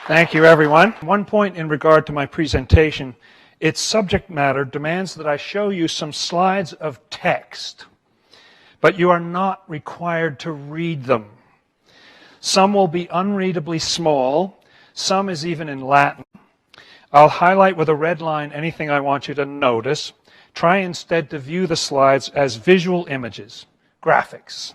Thank you, everyone. One point in regard to my presentation, its subject matter demands that I show you some slides of text, but you are not required to read them. Some will be unreadably small, some is even in Latin. I'll highlight with a red line anything I want you to notice. Try instead to view the slides as visual images, graphics.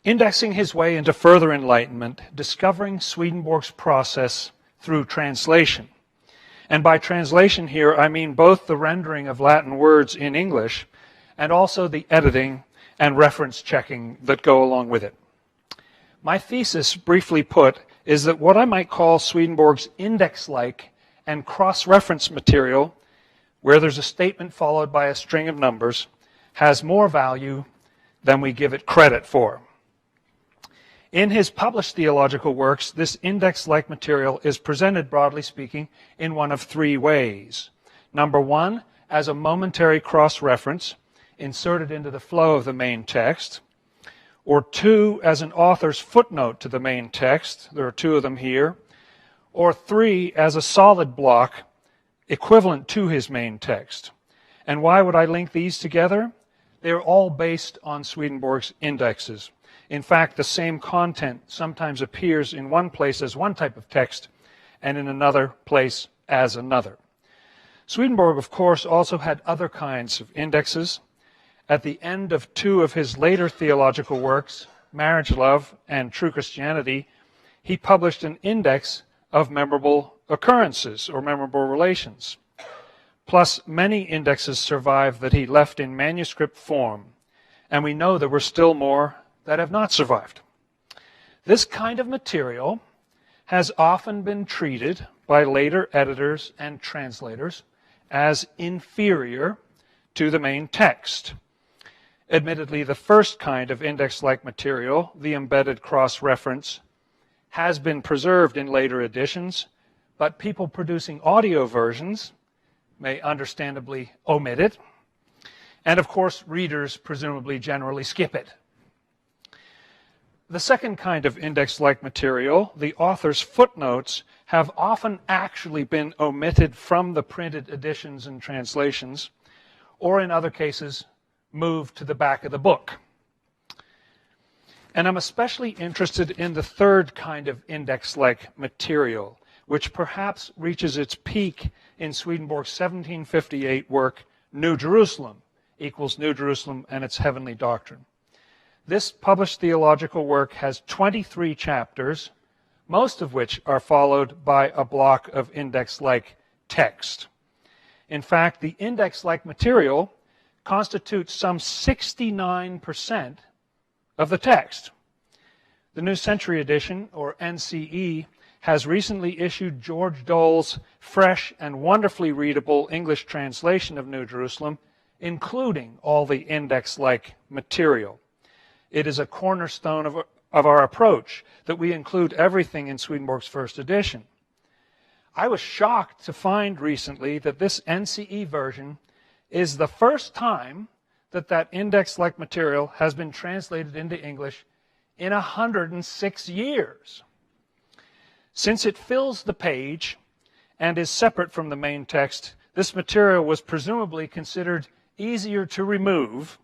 Indexing his way into further enlightenment, discovering Swedenborg's process through translation. And by translation here, I mean both the rendering of Latin words in English and also the editing and reference checking that go along with it. My thesis, briefly put, is that what I might call Swedenborg's index-like and cross-reference material, where there's a statement followed by a string of numbers, has more value than we give it credit for. In his published theological works, this index-like material is presented, broadly speaking, in one of three ways. Number one, as a momentary cross-reference inserted into the flow of the main text, or two, as an author's footnote to the main text, there are two of them here, or three, as a solid block equivalent to his main text. And why would I link these together? They're all based on Swedenborg's indexes. In fact, the same content sometimes appears in one place as one type of text and in another place as another. Swedenborg, of course, also had other kinds of indexes. At the end of two of his later theological works, Marriage Love and True Christianity, he published an index of memorable occurrences or memorable relations. Plus, many indexes survive that he left in manuscript form, and we know there were still more that have not survived. This kind of material has often been treated by later editors and translators as inferior to the main text. Admittedly, the first kind of index-like material, the embedded cross-reference, has been preserved in later editions, but people producing audio versions may understandably omit it, and of course, readers presumably generally skip it. The second kind of index-like material, the author's footnotes, have often actually been omitted from the printed editions and translations, or in other cases, moved to the back of the book. And I'm especially interested in the third kind of index-like material, which perhaps reaches its peak in Swedenborg's 1758 work, New Jerusalem, equals New Jerusalem and its heavenly doctrine. This published theological work has 23 chapters, most of which are followed by a block of index-like text. In fact, the index-like material constitutes some 69% of the text. The New Century Edition, or NCE, has recently issued George Dole's fresh and wonderfully readable English translation of New Jerusalem, including all the index-like material. It is a cornerstone of our approach that we include everything in Swedenborg's first edition. I was shocked to find recently that this NCE version is the first time that index-like material has been translated into English in 106 years. Since it fills the page and is separate from the main text, this material was presumably considered easier to remove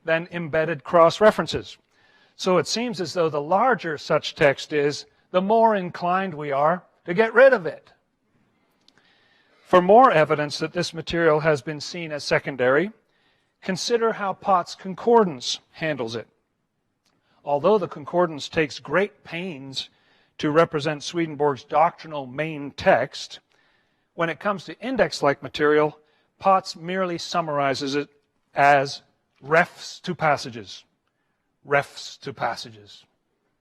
than embedded cross-references. So it seems as though the larger such text is, the more inclined we are to get rid of it. For more evidence that this material has been seen as secondary, consider how Pott's Concordance handles it. Although the Concordance takes great pains to represent Swedenborg's doctrinal main text, when it comes to index-like material, Potts merely summarizes it as refs to passages, refs to passages,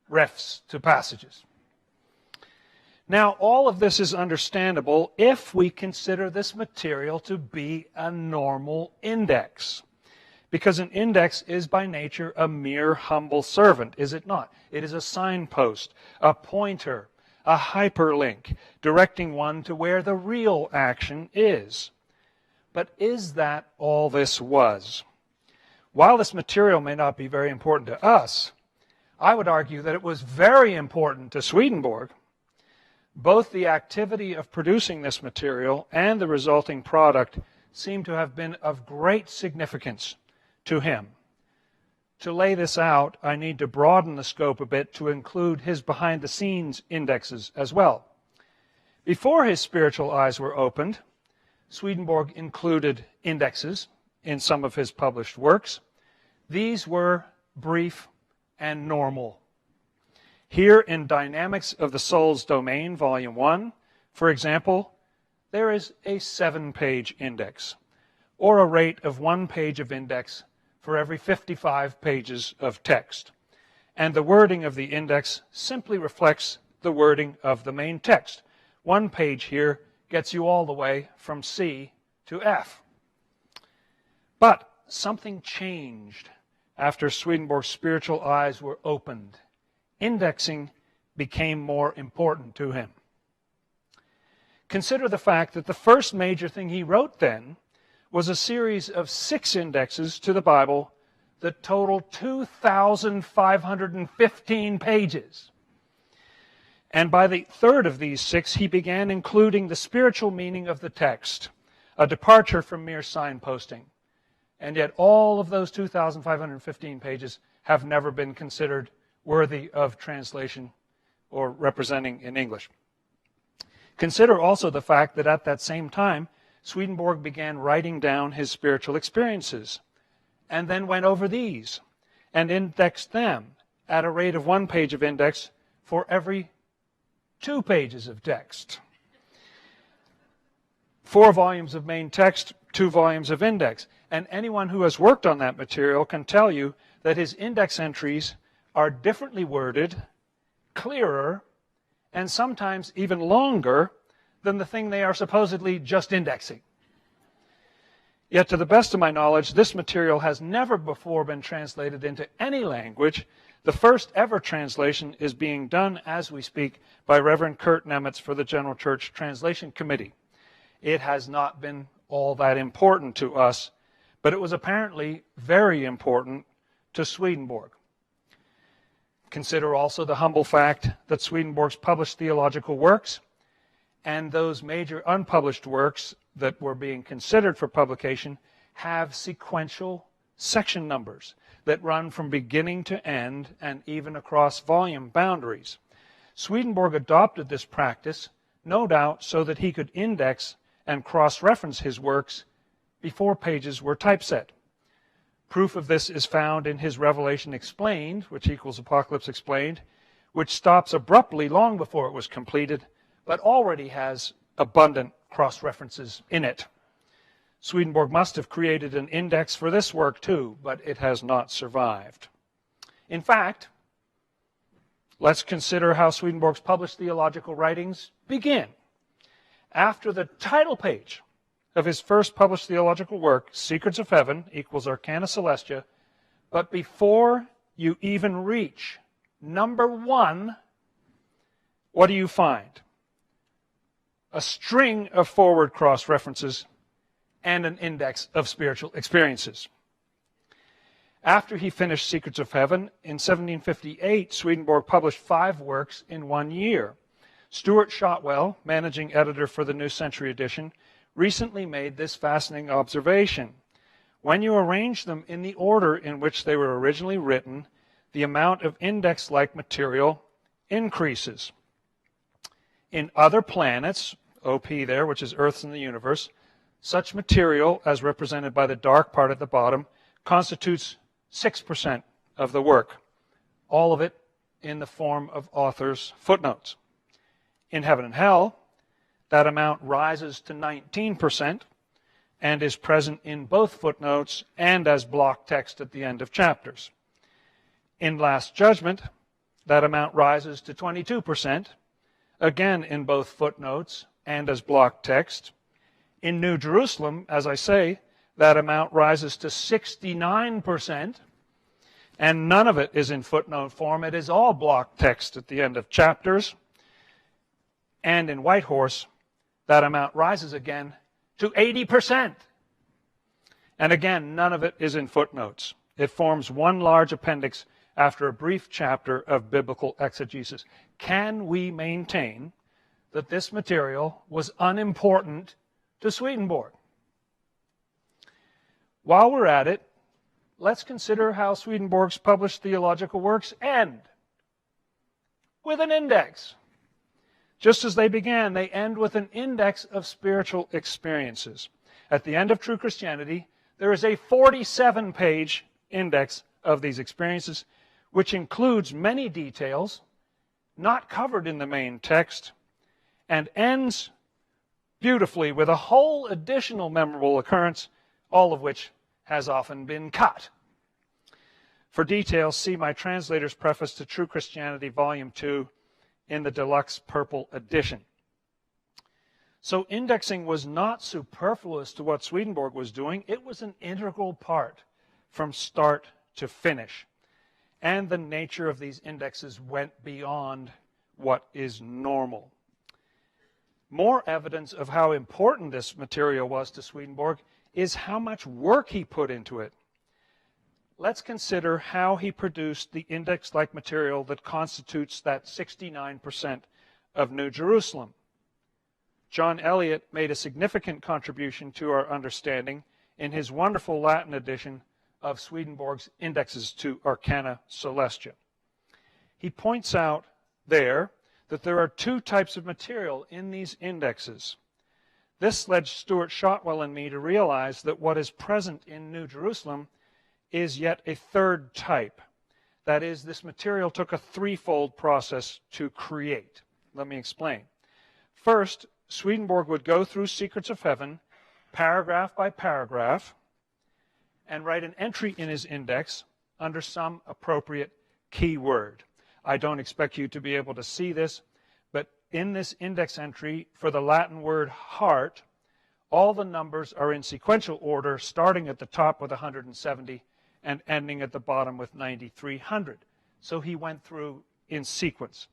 refs to passages. Now, all of this is understandable if we consider this material to be a normal index. Because an index is by nature a mere humble servant, is it not? It is a signpost, a pointer, a hyperlink, directing one to where the real action is. But is that all this was? While this material may not be very important to us, I would argue that it was very important to Swedenborg. Both the activity of producing this material and the resulting product seem to have been of great significance to him. To lay this out, I need to broaden the scope a bit to include his behind-the-scenes indexes as well. Before his spiritual eyes were opened, Swedenborg included indexes in some of his published works. These were brief and normal. Here in Dynamics of the Soul's Domain, Volume 1, for example, there is a 7-page index, or a rate of 1 page of index for every 55 pages of text. And the wording of the index simply reflects the wording of the main text. 1 page here gets you all the way from C to F. But something changed after Swedenborg's spiritual eyes were opened. Indexing became more important to him. Consider the fact that the first major thing he wrote then was a series of 6 indexes to the Bible that totaled 2,515 pages. And by the third of these 6, he began including the spiritual meaning of the text, a departure from mere signposting. And yet all of those 2,515 pages have never been considered worthy of translation or representing in English. Consider also the fact that at that same time, Swedenborg began writing down his spiritual experiences, and then went over these and indexed them at a rate of 1 page of index for every 2 pages of text. 4 volumes of main text, 2 volumes of index. And anyone who has worked on that material can tell you that his index entries are differently worded, clearer, and sometimes even longer than the thing they are supposedly just indexing. Yet to the best of my knowledge, this material has never before been translated into any language. The first ever translation is being done as we speak by Reverend Kurt Nemitz for the General Church Translation Committee. It has not been all that important to us, but it was apparently very important to Swedenborg. Consider also the humble fact that Swedenborg's published theological works and those major unpublished works that were being considered for publication have sequential section numbers that run from beginning to end and even across volume boundaries. Swedenborg adopted this practice, no doubt, so that he could index and cross-reference his works before pages were typeset. Proof of this is found in his Revelation Explained, which equals Apocalypse Explained, which stops abruptly long before it was completed, but already has abundant cross-references in it. Swedenborg must have created an index for this work too, but it has not survived. In fact, let's consider how Swedenborg's published theological writings begin. After the title page of his first published theological work, Secrets of Heaven equals Arcana Celestia, but before you even reach number 1, what do you find? A string of forward cross-references and an index of spiritual experiences. After he finished Secrets of Heaven, in 1758, Swedenborg published 5 works in 1 year. Stuart Shotwell, managing editor for the New Century Edition, recently made this fascinating observation. When you arrange them in the order in which they were originally written, the amount of index-like material increases. In other planets, OP there, which is Earths in the universe, such material, as represented by the dark part at the bottom, constitutes 6% of the work, all of it in the form of authors' footnotes. In Heaven and Hell, that amount rises to 19% and is present in both footnotes and as block text at the end of chapters. In Last Judgment, that amount rises to 22%, again in both footnotes and as block text. In New Jerusalem, as I say, that amount rises to 69%, and none of it is in footnote form. It is all block text at the end of chapters. And in White Horse, that amount rises again to 80%. And again, none of it is in footnotes. It forms one large appendix after a brief chapter of biblical exegesis. Can we maintain that this material was unimportant to Swedenborg? While we're at it, let's consider how Swedenborg's published theological works end. With an index. Just as they began, they end with an index of spiritual experiences. At the end of True Christianity, there is a 47-page index of these experiences, which includes many details not covered in the main text, and ends beautifully with a whole additional memorable occurrence, all of which has often been cut. For details, see my translator's preface to True Christianity, Volume 2, in the deluxe purple edition. So indexing was not superfluous to what Swedenborg was doing. It was an integral part from start to finish. And the nature of these indexes went beyond what is normal. More evidence of how important this material was to Swedenborg is how much work he put into it. Let's consider how he produced the index-like material that constitutes that 69% of New Jerusalem. John Eliot made a significant contribution to our understanding in his wonderful Latin edition of Swedenborg's Indexes to Arcana Celestia. He points out there that there are two types of material in these indexes. This led Stuart Shotwell and me to realize that what is present in New Jerusalem is yet a third type. That is, this material took a threefold process to create. Let me explain. First, Swedenborg would go through Secrets of Heaven, paragraph by paragraph, and write an entry in his index under some appropriate keyword. I don't expect you to be able to see this, but in this index entry for the Latin word heart, all the numbers are in sequential order, starting at the top with 170 and ending at the bottom with 9,300. So he went through in sequence.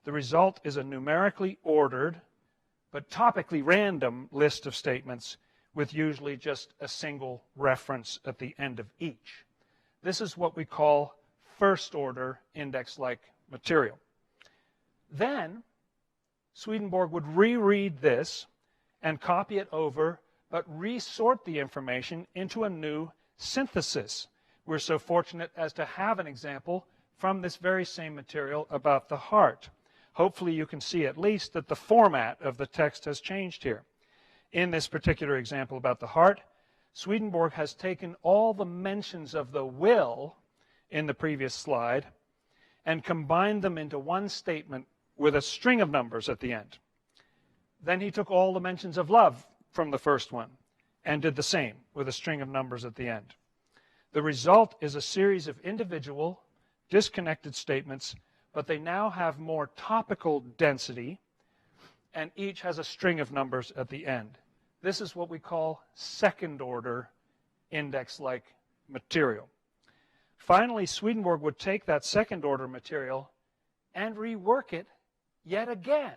The result is a numerically ordered but topically random list of statements with usually just a single reference at the end of each. This is what we call first-order index-like material. Then, Swedenborg would reread this and copy it over, but resort the information into a new synthesis. We're so fortunate as to have an example from this very same material about the heart. Hopefully you can see at least that the format of the text has changed here. In this particular example about the heart, Swedenborg has taken all the mentions of the will in the previous slide and combined them into one statement with a string of numbers at the end. Then he took all the mentions of love from the first one and did the same with a string of numbers at the end. The result is a series of individual, disconnected statements, but they now have more topical density, and each has a string of numbers at the end. This is what we call second-order index-like material. Finally, Swedenborg would take that second-order material and rework it yet again,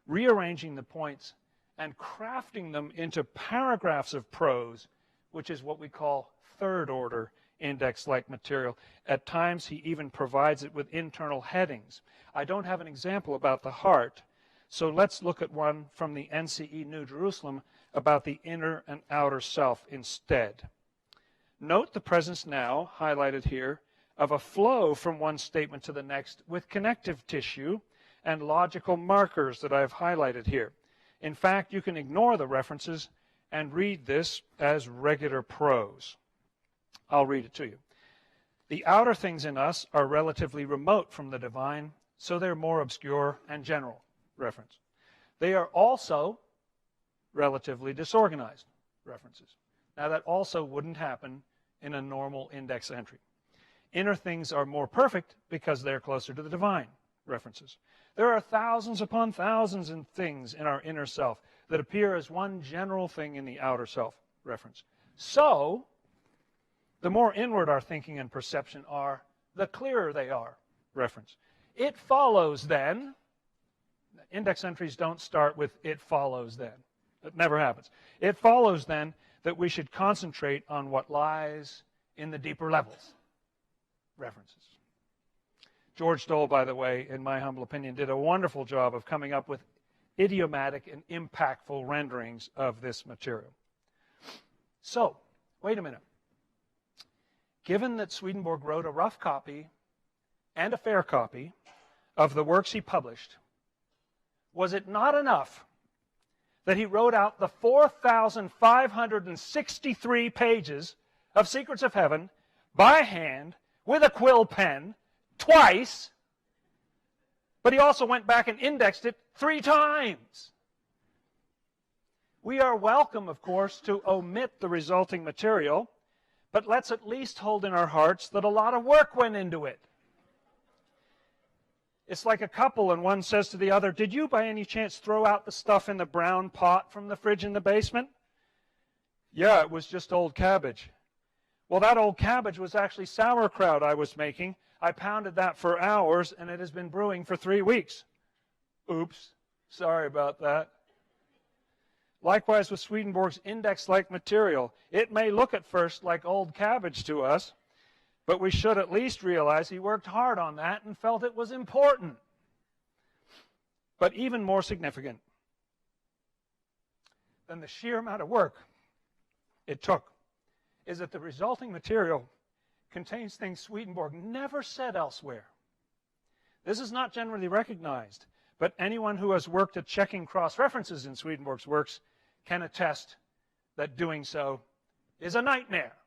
rearranging the points and crafting them into paragraphs of prose, which is what we call third-order index-like material. At times, he even provides it with internal headings. I don't have an example about the heart, so let's look at one from the NCE New Jerusalem about the inner and outer self instead. Note the presence now, highlighted here, of a flow from one statement to the next with connective tissue and logical markers that I've highlighted here. In fact, you can ignore the references and read this as regular prose. I'll read it to you. The outer things in us are relatively remote from the divine, so they're more obscure and general. Reference. They are also relatively disorganized. References. Now that also wouldn't happen in a normal index entry. Inner things are more perfect because they're closer to the divine. References. There are thousands upon thousands of things in our inner self that appear as one general thing in the outer self. Reference. So, the more inward our thinking and perception are, the clearer they are. Reference. It follows then, index entries don't start with it follows then. It never happens. It follows then that we should concentrate on what lies in the deeper levels. References. George Dole, by the way, in my humble opinion, did a wonderful job of coming up with idiomatic and impactful renderings of this material. So, wait a minute. Given that Swedenborg wrote a rough copy and a fair copy of the works he published, was it not enough that he wrote out the 4,563 pages of Secrets of Heaven by hand with a quill pen twice, but he also went back and indexed it 3 times? We are welcome, of course, to omit the resulting material, but let's at least hold in our hearts that a lot of work went into it. It's like a couple and one says to the other, "Did you by any chance throw out the stuff in the brown pot from the fridge in the basement?" "Yeah, it was just old cabbage." "Well, that old cabbage was actually sauerkraut I was making. I pounded that for hours and it has been brewing for 3 weeks." "Oops, sorry about that." Likewise with Swedenborg's index-like material. It may look at first like old cabbage to us, but we should at least realize he worked hard on that and felt it was important. But even more significant than the sheer amount of work it took is that the resulting material contains things Swedenborg never said elsewhere. This is not generally recognized, but anyone who has worked at checking cross-references in Swedenborg's works can attest that doing so is a nightmare.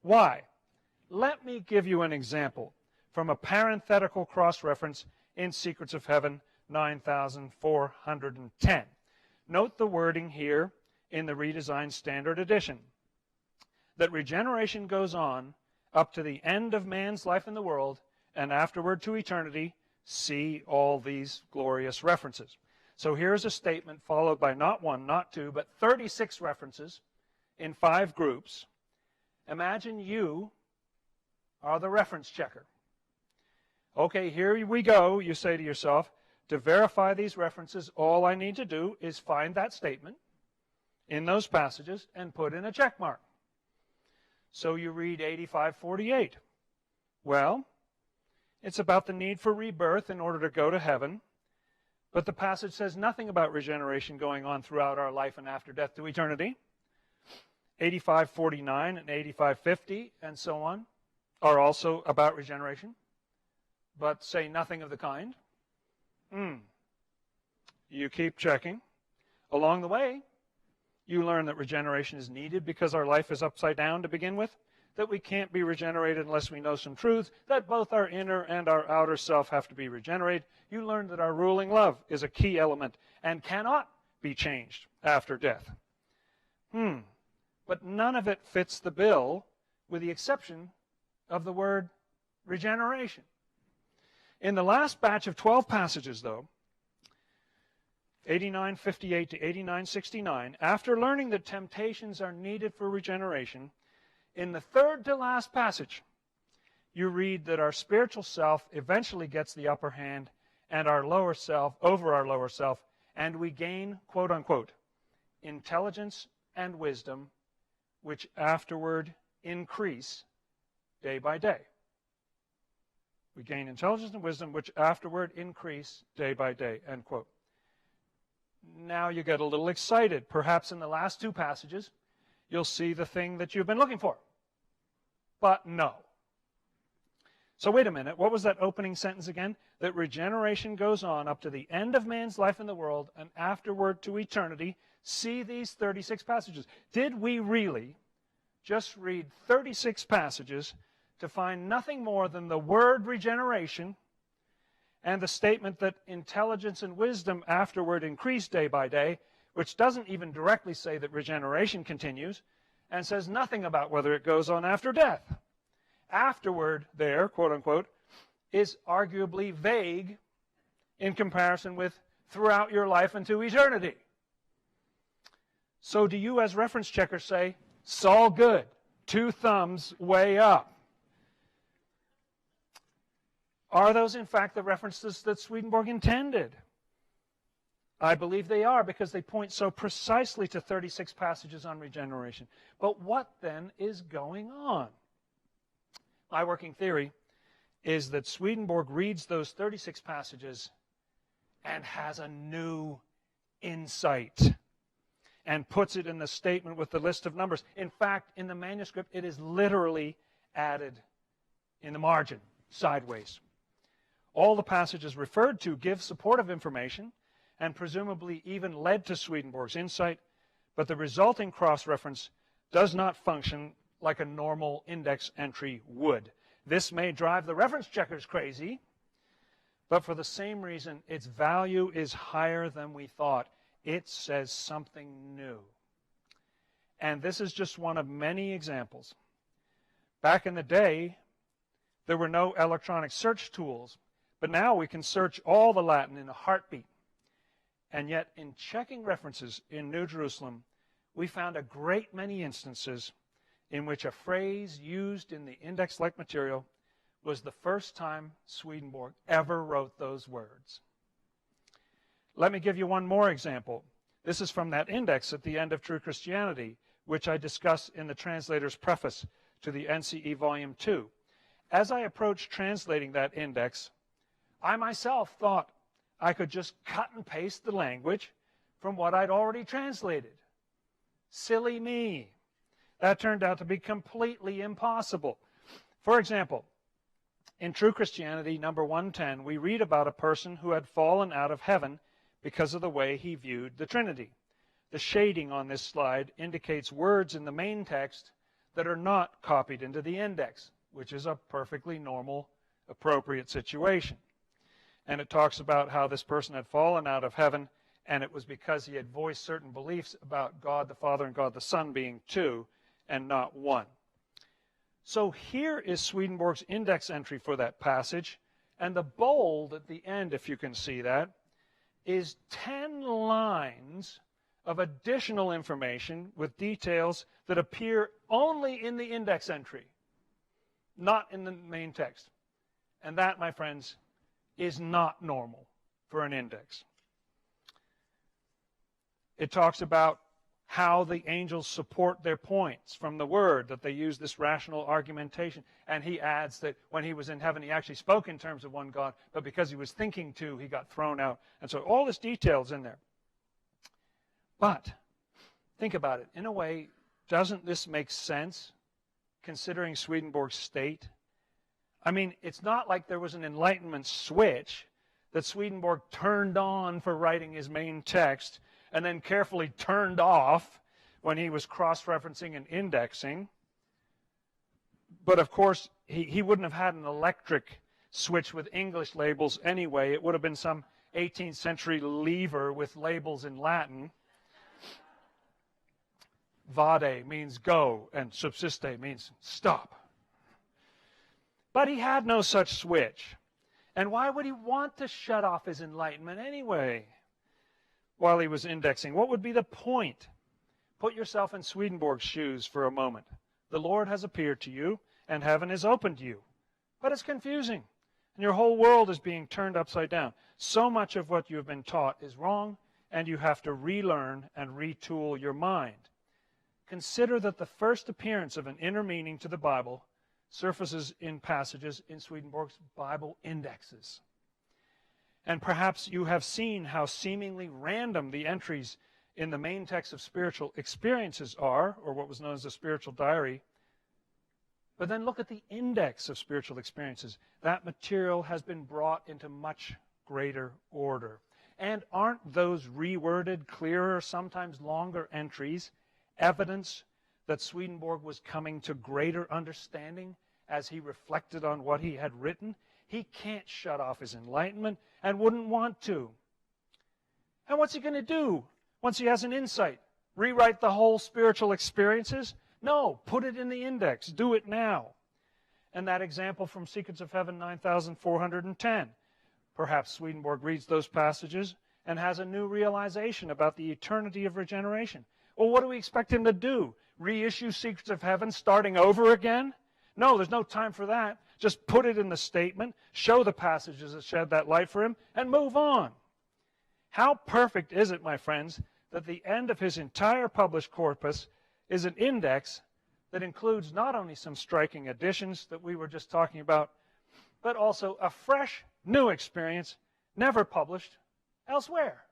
Why? Let me give you an example from a parenthetical cross-reference in Secrets of Heaven 9410. Note the wording here in the redesigned standard edition, that regeneration goes on up to the end of man's life in the world and afterward to eternity. See all these glorious references. So here's a statement followed by not 1, not 2, but 36 references in 5 groups. Imagine you are the reference checker. Okay, here we go, you say to yourself. To verify these references, all I need to do is find that statement in those passages and put in a check mark. So you read 85:48. Well, it's about the need for rebirth in order to go to heaven, but the passage says nothing about regeneration going on throughout our life and after death to eternity. 85:49 and 85:50 and so on are also about regeneration, but say nothing of the kind. You keep checking. Along the way, you learn that regeneration is needed because our life is upside down to begin with, that we can't be regenerated unless we know some truth, that both our inner and our outer self have to be regenerated. You learn that our ruling love is a key element and cannot be changed after death. But none of it fits the bill with the exception of the word regeneration. In the last batch of 12 passages, though, 89:58 to 89:69, after learning that temptations are needed for regeneration, in the third to last passage, you read that our spiritual self eventually gets the upper hand and our lower self over our lower self, and we gain, quote unquote, intelligence and wisdom, which afterward increase day by day. We gain intelligence and wisdom, which afterward increase day by day, end quote. Now you get a little excited. Perhaps in the last 2 passages, you'll see the thing that you've been looking for. But no. So wait a minute. What was that opening sentence again? That regeneration goes on up to the end of man's life in the world and afterward to eternity. See these 36 passages. Did we really just read 36 passages to find nothing more than the word regeneration and the statement that intelligence and wisdom afterward increase day by day, which doesn't even directly say that regeneration continues, and says nothing about whether it goes on after death? Afterward there, quote unquote, is arguably vague in comparison with throughout your life into eternity. So do you as reference checkers say, "It's all good, 2 thumbs way up"? Are those, in fact, the references that Swedenborg intended? I believe they are, because they point so precisely to 36 passages on regeneration. But what then is going on? My working theory is that Swedenborg reads those 36 passages and has a new insight and puts it in the statement with the list of numbers. In fact, in the manuscript, it is literally added in the margin, sideways. All the passages referred to give supportive information and presumably even led to Swedenborg's insight, but the resulting cross-reference does not function like a normal index entry would. This may drive the reference checkers crazy, but for the same reason, its value is higher than we thought. It says something new. And this is just one of many examples. Back in the day, there were no electronic search tools, but now we can search all the Latin in a heartbeat. And yet, in checking references in New Jerusalem, we found a great many instances in which a phrase used in the index-like material was the first time Swedenborg ever wrote those words. Let me give you one more example. This is from that index at the end of True Christianity, which I discuss in the translator's preface to the NCE Volume 2. As I approached translating that index, I myself thought I could just cut and paste the language from what I'd already translated. Silly me. That turned out to be completely impossible. For example, in True Christianity, number 110, we read about a person who had fallen out of heaven because of the way he viewed the Trinity. The shading on this slide indicates words in the main text that are not copied into the index, which is a perfectly normal, appropriate situation. And it talks about how this person had fallen out of heaven, and it was because he had voiced certain beliefs about God the Father and God the Son being two and not one. So here is Swedenborg's index entry for that passage, and the bold at the end, if you can see that, is 10 lines of additional information with details that appear only in the index entry, not in the main text. And that, my friends, is not normal for an index. It talks about how the angels support their points from the word, that they use this rational argumentation. And he adds that when he was in heaven, he actually spoke in terms of one God, but because he was thinking to, he got thrown out. And so all this detail's in there. But think about it. In a way, doesn't this make sense, considering Swedenborg's state? I mean, it's not like there was an Enlightenment switch that Swedenborg turned on for writing his main text and then carefully turned off when he was cross-referencing and indexing. But of course, he wouldn't have had an electric switch with English labels anyway. It would have been some 18th century lever with labels in Latin. Vade means go, and subsiste means stop. But he had no such switch. And why would he want to shut off his enlightenment anyway while he was indexing? What would be the point? Put yourself in Swedenborg's shoes for a moment. The Lord has appeared to you, and heaven is open to you. But it's confusing, and your whole world is being turned upside down. So much of what you have been taught is wrong, and you have to relearn and retool your mind. Consider that the first appearance of an inner meaning to the Bible surfaces in passages in Swedenborg's Bible indexes. And perhaps you have seen how seemingly random the entries in the main text of spiritual experiences are, or what was known as the spiritual diary. But then look at the index of spiritual experiences. That material has been brought into much greater order. And aren't those reworded, clearer, sometimes longer entries evidence that Swedenborg was coming to greater understanding as he reflected on what he had written? He can't shut off his enlightenment and wouldn't want to. And what's he going to do once he has an insight? Rewrite the whole spiritual experiences? No, put it in the index. Do it now. And that example from Secrets of Heaven 9410. Perhaps Swedenborg reads those passages and has a new realization about the eternity of regeneration. Well, what do we expect him to do? Reissue Secrets of Heaven starting over again? No, there's no time for that. Just put it in the statement, show the passages that shed that light for him, and move on. How perfect is it, my friends, that the end of his entire published corpus is an index that includes not only some striking additions that we were just talking about, but also a fresh, new experience never published elsewhere.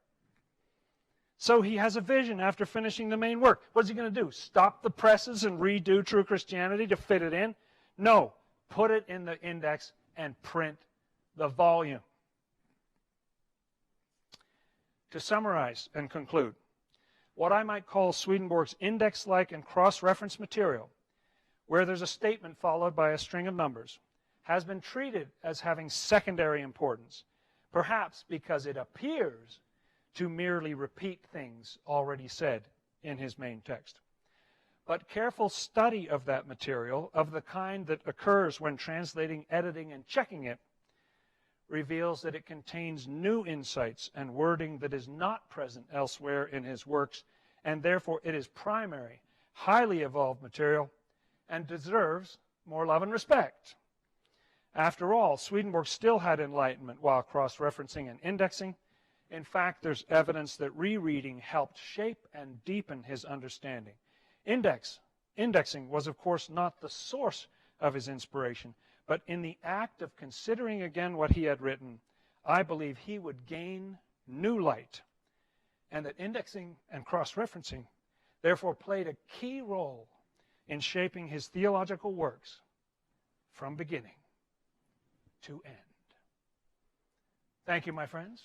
So he has a vision after finishing the main work. What's he going to do? Stop the presses and redo True Christianity to fit it in? No. Put it in the index and print the volume. To summarize and conclude, what I might call Swedenborg's index-like and cross-reference material, where there's a statement followed by a string of numbers, has been treated as having secondary importance, perhaps because it appears to merely repeat things already said in his main text. But careful study of that material, of the kind that occurs when translating, editing, and checking it, reveals that it contains new insights and wording that is not present elsewhere in his works, and therefore it is primary, highly evolved material, and deserves more love and respect. After all, Swedenborg still had enlightenment while cross-referencing and indexing. In fact, there's evidence that rereading helped shape and deepen his understanding. Indexing was, of course, not the source of his inspiration, but in the act of considering again what he had written, I believe he would gain new light, and that indexing and cross-referencing therefore played a key role in shaping his theological works from beginning to end. Thank you, my friends.